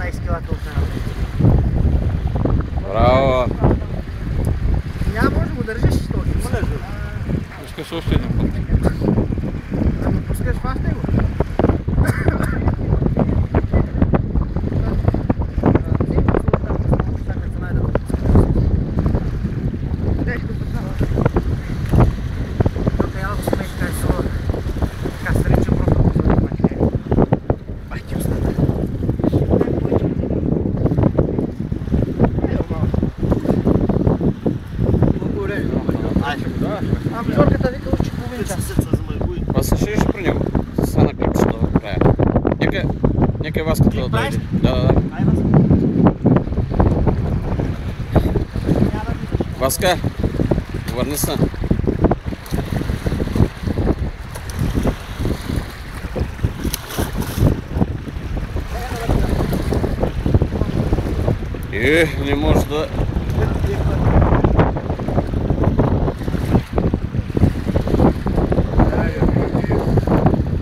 12 кг толкова. Браво! Няма може да го държиш този. Пускаш още един път. Да му пускаш в него. Амбзорката вика учи половин час. Аз ще при него. Стана клипчето в края. Нека Васката да дойде. Да. Васка, върни се. Не може да...